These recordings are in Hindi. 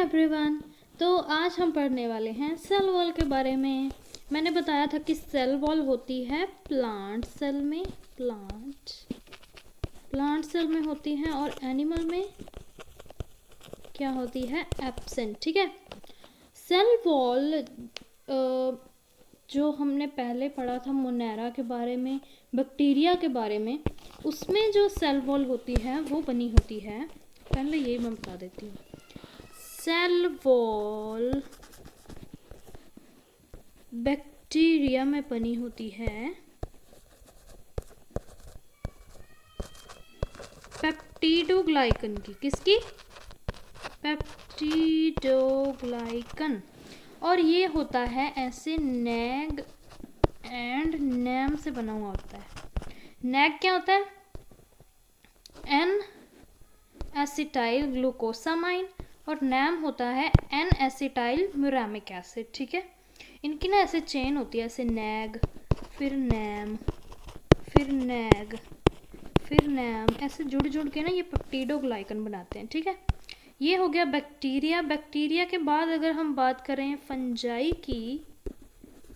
एवरीवन। तो आज हम पढ़ने वाले हैं सेल वॉल के बारे में। मैंने बताया था कि सेल वॉल होती है प्लांट सेल में, प्लांट सेल में होती है, और एनिमल में क्या होती है, एब्सेंट। ठीक है। सेल वॉल जो हमने पहले पढ़ा था मोनेरा के बारे में, बैक्टीरिया के बारे में, उसमें जो सेल वॉल होती है वो बनी होती है, पहले ये मैं बता देती हूँ। सेल वॉल बैक्टीरिया में बनी होती है पेप्टिडोग्लाइकन की। किसकी? पेप्टिडोग्लाइकन। और ये होता है ऐसे नैग एंड नैम से बना हुआ होता है। नैग क्या होता है? एन एसिटाइल ग्लूकोसामाइन, और नैम होता है एन एसिटाइल म्यूरामिक एसिड। ठीक है। इनकी ना ऐसे चेन होती है, ऐसे नैग फिर नैम फिर नैग फिर नैम, ऐसे जुड़ जुड़ के ना ये पेप्टिडोग्लाइकन बनाते हैं। ठीक है। ये हो गया बैक्टीरिया। बैक्टीरिया के बाद अगर हम बात करें फंजाई की,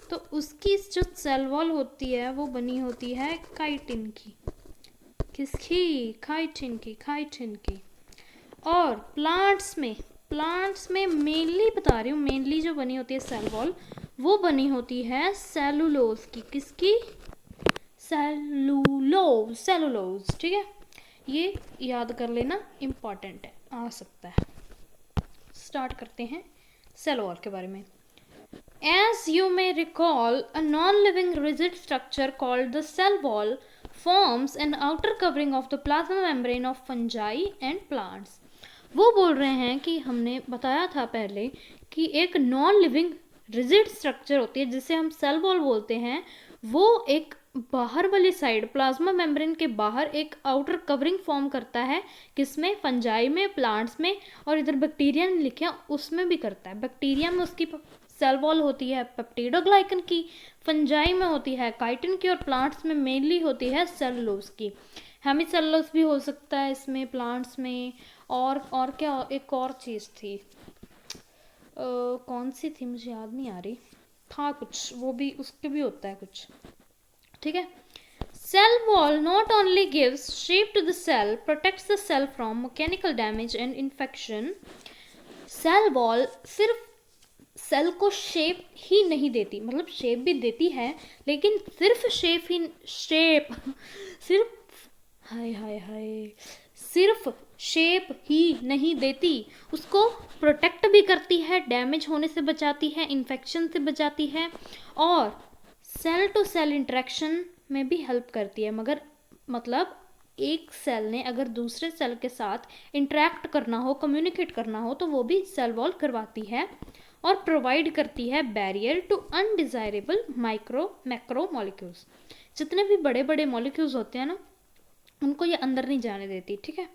तो उसकी जो सेल वॉल होती है वो बनी होती है काइटिन की। किसकी? काइटिन की। और प्लांट्स में मेनली बता रही हूँ, मेनली जो बनी होती है सेल वॉल वो बनी होती है सेलुलोज की। किसकी? सेलुलोज। ठीक है। ये याद कर लेना, इम्पॉर्टेंट है, आ सकता है। स्टार्ट करते हैं सेल वॉल के बारे में। As you may recall, a non-living rigid structure called the cell wall forms an outer covering of the plasma membrane of fungi and plants. वो बोल रहे हैं कि हमने बताया था पहले कि एक नॉन लिविंग रिजिड स्ट्रक्चर होती है जिसे हम सेल वॉल बोलते हैं। वो एक बाहर वाली साइड, प्लाज्मा मेम्ब्रेन के बाहर एक आउटर कवरिंग फॉर्म करता है। किसमें? फंजाई में, प्लांट्स में, और इधर बैक्टीरिया ने लिखा उसमें भी करता है। बैक्टीरिया में उसकी सेल वॉल होती है पेप्टिडोग्लाइकन की, फंजाई में होती है काइटिन की, और प्लांट्स में मेनली होती है सेलुलोज की। हेमीसेलुलोज भी हो सकता है इसमें प्लांट्स में। और क्या, एक और चीज़ थी, कौन सी थी मुझे याद नहीं आ रही, था कुछ, वो भी उसके भी होता है कुछ। ठीक है। Cell wall not only gives shape to the cell, protects the cell from mechanical damage and infection. Cell wall सिर्फ सेल को शेप ही नहीं देती, मतलब शेप भी देती है, लेकिन सिर्फ सिर्फ शेप ही नहीं देती, उसको प्रोटेक्ट भी करती है, डैमेज होने से बचाती है, इन्फेक्शन से बचाती है, और सेल टू सेल इंटरेक्शन में भी हेल्प करती है। मगर मतलब एक सेल ने अगर दूसरे सेल के साथ इंटरेक्ट करना हो, कम्युनिकेट करना हो, तो वो भी सेल वॉल करवाती है और प्रोवाइड करती है barrier to undesirable macro molecules. जितने भी बड़े बड़े मॉलिक्यूल्स होते हैं ना, उनको ये अंदर नहीं जाने देती। ठीक है।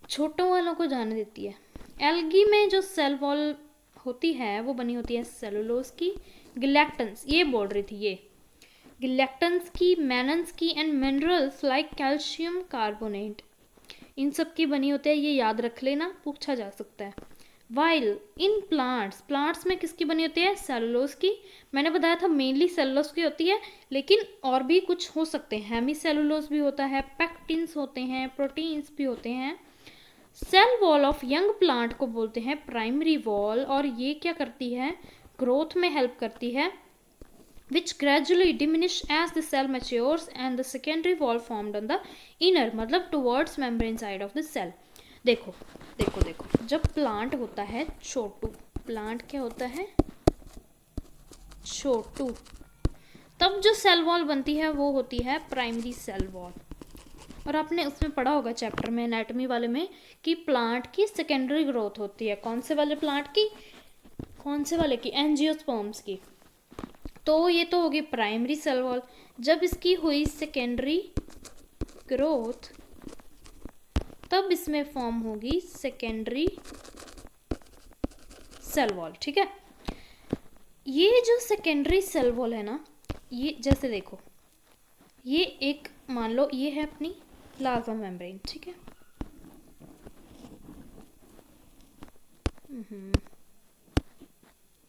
छोटों वालों को जाने देती है। एल्गी में जो सेल वॉल होती है वो बनी होती है सेलुलोज की, गिलेक्टन्स, ये बोल रही थी, ये गिलेक्टन्स की, मैनन्स की, and minerals like calcium carbonate, इन सब की बनी होती है। ये याद रख लेना, पूछा जा सकता है। वाइल इन प्लांट्स में किसकी बनी होती है? सेलुलोज की। मैंने बताया था मेनली सेलुलोज की होती है, लेकिन और भी कुछ हो सकते हैं। हेमी सेलुलोज भी होता है, पेक्टिन्स होते हैं, प्रोटीन्स भी होते हैं। Cell wall of young plant को बोलते हैं प्राइमरी वॉल, और ये क्या करती है? ग्रोथ में हेल्प करती है, which gradually diminish as the cell matures and the secondary wall formed on the inner, मतलब towards membrane side of the cell. देखो, जब प्लांट होता है छोटू, प्लांट क्या होता है? छोटू, तब जो सेल वॉल बनती है वो होती है प्राइमरी सेल वॉल। और आपने उसमें पढ़ा होगा चैप्टर में, एनाटॉमी वाले में, कि प्लांट की सेकेंडरी ग्रोथ होती है। कौन से वाले प्लांट की? कौन से वाले की? एंजियोस्पर्म्स की। तो ये तो होगी प्राइमरी सेल वॉल। जब इसकी हुई सेकेंडरी ग्रोथ, तब इसमें फॉर्म होगी सेकेंडरी सेल वॉल। ठीक है। ये जो सेकेंडरी सेल वॉल है ना, ये जैसे देखो, ये एक मान लो ये है अपनी प्लाज्मा मेम्ब्रेन। ठीक है।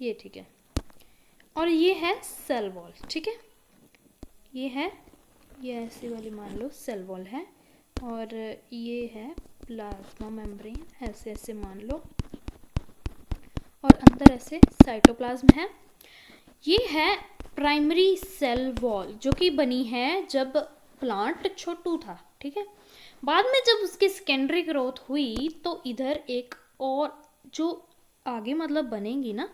ये ठीक है। और ये है सेल वॉल, ठीक है, ये ऐसी वाली मान लो सेल वॉल है, और ये है प्लाज्मा मेम्ब्रेन, ऐसे ऐसे मान लो, और अंदर ऐसे साइटोप्लाज्म है। ये है प्राइमरी सेल वॉल जो कि बनी है जब प्लांट छोटू था, ठीक है। बाद में जब उसकी सेकेंडरी ग्रोथ हुई तो इधर एक और जो आगे मतलब बनेंगी ना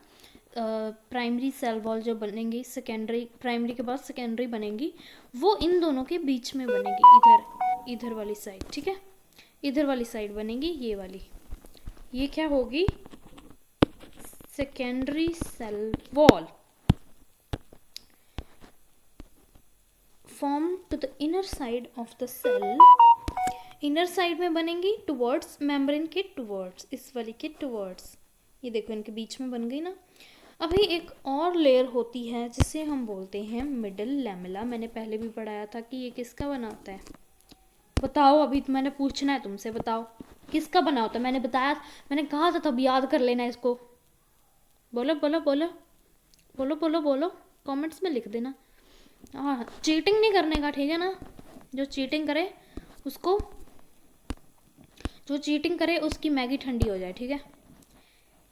प्राइमरी सेल वॉल जो बनेंगी, सेकेंडरी प्राइमरी के बाद सेकेंडरी बनेंगी, वो इन दोनों के बीच में बनेगी, इधर वाली साइड, ठीक है, इधर वाली साइड बनेगी ये वाली। ये क्या होगी? Secondary cell wall form to the inner side of the cell, inner side में बनेंगी टुवर्ड्स मेम्ब्रेन के टुवर्ड्स, इस वाली के टुवर्ड्स। ये देखो इनके बीच में बन गई ना। अभी एक और लेयर होती है जिसे हम बोलते हैं मिडल लैमेला। मैंने पहले भी पढ़ाया था कि ये किसका बना होता है, बताओ, अभी तो मैंने पूछना है तुमसे, बताओ किसका बना होता है। मैंने बताया, मैंने कहा था तब याद कर लेना इसको। बोलो बोलो बोलो बोलो बोलो बोलो, कमेंट्स में लिख देना। हाँ, चीटिंग नहीं करने का, ठीक है ना। जो चीटिंग करे उसकी मैगी ठंडी हो जाए, ठीक है,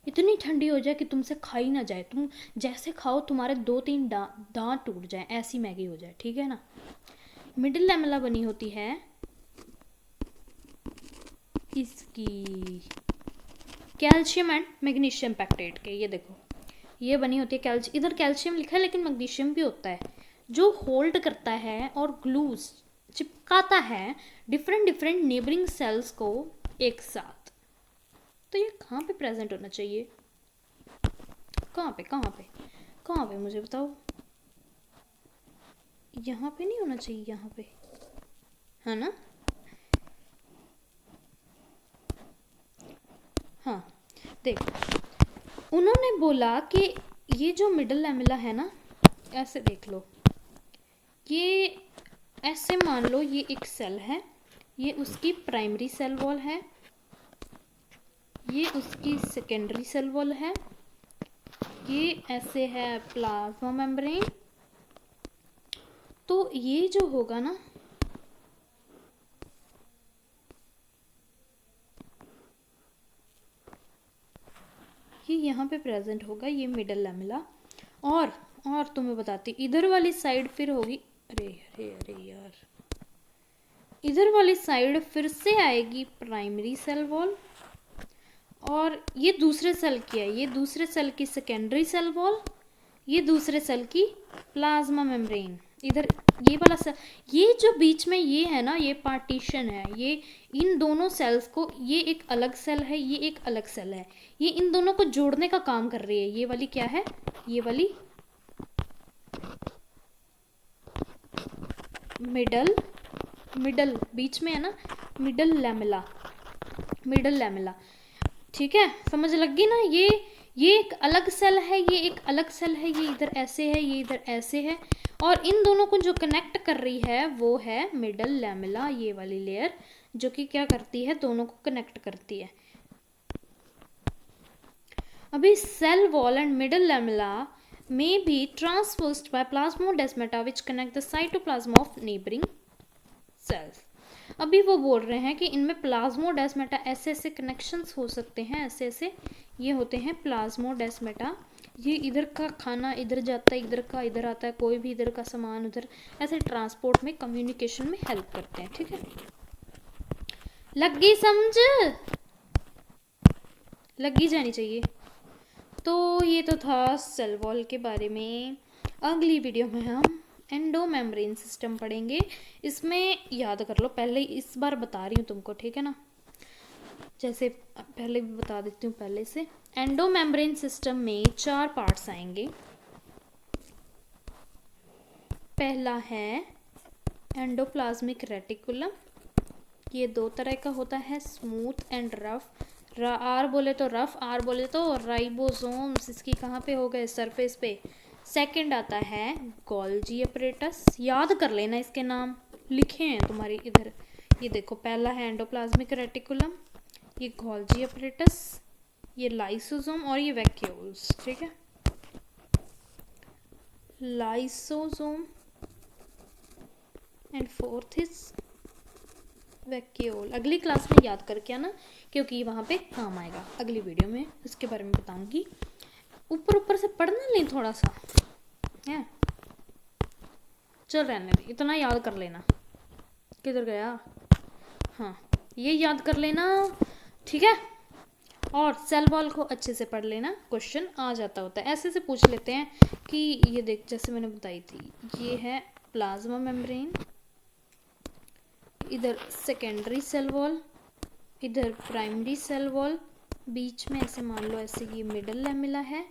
इतनी ठंडी हो जाए कि तुमसे खाई ना जाए, तुम जैसे खाओ तुम्हारे 2-3 दांत टूट जाए, ऐसी मैगी हो जाए, ठीक है ना। मिडिल लैमेला बनी होती है इसकी कैल्शियम एंड मैग्नीशियम पैक्टेट के। ये देखो ये बनी होती है इधर कैल्शियम लिखा है लेकिन मैग्नीशियम भी होता है, जो होल्ड करता है और ग्लूज चिपकाता है डिफरेंट नेबरिंग सेल्स को एक साथ। तो ये कहाँ पे प्रेजेंट होना चाहिए? कहाँ पे मुझे बताओ। यहाँ पे नहीं होना चाहिए, यहाँ पे है ना। हाँ देख, उन्होंने बोला कि ये जो मिडल लैमेला है ना, ऐसे देख लो, ये ऐसे मान लो ये एक सेल है, ये उसकी प्राइमरी सेल वॉल है, ये उसकी सेकेंडरी सेल वॉल है, ये ऐसे है प्लाज्मा मेम्ब्रेन। तो ये जो होगा ना, ये यहाँ पे प्रेजेंट होगा, ये मिडल लैमेला। और तुम्हें बताती, इधर वाली साइड फिर होगी, अरे अरे अरे यार, इधर वाली साइड फिर से आएगी प्राइमरी सेल वॉल, और ये दूसरे सेल की है, ये दूसरे सेल की सेकेंडरी सेल वॉल, ये दूसरे सेल की प्लाज्मा मेम्ब्रेन। इधर ये वाला सेल, ये जो बीच में ये है ना, ये पार्टीशन है, ये इन दोनों सेल्स को, ये एक अलग सेल है, ये एक अलग सेल है, ये इन दोनों को जोड़ने का काम कर रही है। ये वाली क्या है? ये वाली मिडल बीच में है ना, मिडल लैमेला, ठीक है, समझ लग गई ना। ये एक अलग सेल है, ये एक अलग सेल है, ये इधर ऐसे है, ये इधर ऐसे है, और इन दोनों को जो कनेक्ट कर रही है वो है मिडल लैमेला, ये वाली लेयर, जो कि क्या करती है, दोनों को कनेक्ट करती है। अभी cell wall and middle lamella may be traversed by plasmodesmata which connect the cytoplasm of neighboring cells। अभी वो बोल रहे हैं कि इनमें प्लाज्मोडेस्मेटा ऐसे ऐसे कनेक्शंस हो सकते हैं, ऐसे ऐसे ये होते हैं प्लाज्मोडेस्मेटा। ये इधर का खाना इधर जाता है, इधर का इधर आता है, कोई भी इधर का सामान उधर, ऐसे ट्रांसपोर्ट में, कम्युनिकेशन में हेल्प करते हैं, ठीक है। लग गई समझ? लगी जानी चाहिए। तो ये तो था सेल वॉल के बारे में। अगली वीडियो में हम एंडो मेम्ब्रेन सिस्टम पढ़ेंगे। इसमें याद कर लो, पहले इस बार बता रही हूँ तुमको, ठीक है ना, जैसे पहले भी बता देती हूँ पहले से। एंडो मेम्ब्रेन सिस्टम में 4 पार्ट्स आएंगे। पहला है एंडोप्लाज्मिक रेटिकुलम, ये 2 तरह का होता है, स्मूथ एंड रफ। आर बोले तो रफ, आर बोले तो राइबोसोम्स, इसकी कहाँ पे हो गए, सरफेस पे। सेकंड आता है गोल्जी अपरेटस, याद कर लेना, इसके नाम लिखे हैं तुम्हारे इधर। ये देखो, पहला है एंडोप्लाज्मिक रेटिकुलम, ये गोल्जी अपरेटस, ये लाइसोसोम और ये वैक्यूल्स, ठीक है। Lysosome and fourth is vacuole. अगली क्लास में याद करके आना, क्योंकि वहाँ पे काम आएगा। अगली वीडियो में इसके बारे में बताऊंगी। ऊपर ऊपर से पढ़ना नहीं थोड़ा सा है, चल रहने दे, इतना याद कर लेना। किधर गया, हाँ ये याद कर लेना, ठीक है। और सेल वॉल को अच्छे से पढ़ लेना, क्वेश्चन आ जाता होता है। ऐसे से पूछ लेते हैं कि ये देख, जैसे मैंने बताई थी, ये है प्लाज्मा मेम्ब्रेन, इधर सेकेंडरी सेल वॉल, इधर प्राइमरी सेल वॉल, बीच में ऐसे मान लो ऐसे ये मिडल लैमेला है,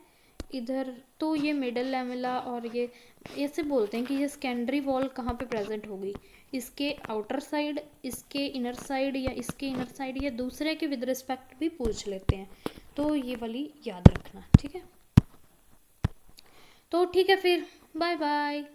इधर तो ये मिडल लैमेला, और ये ऐसे बोलते हैं कि ये सेकेंडरी वॉल कहाँ पे प्रेजेंट होगी, इसके आउटर साइड, इसके इनर साइड, या इसके इनर साइड, या दूसरे के विद रिस्पेक्ट भी पूछ लेते हैं। तो ये वाली याद रखना, ठीक है। तो ठीक है फिर, बाय बाय।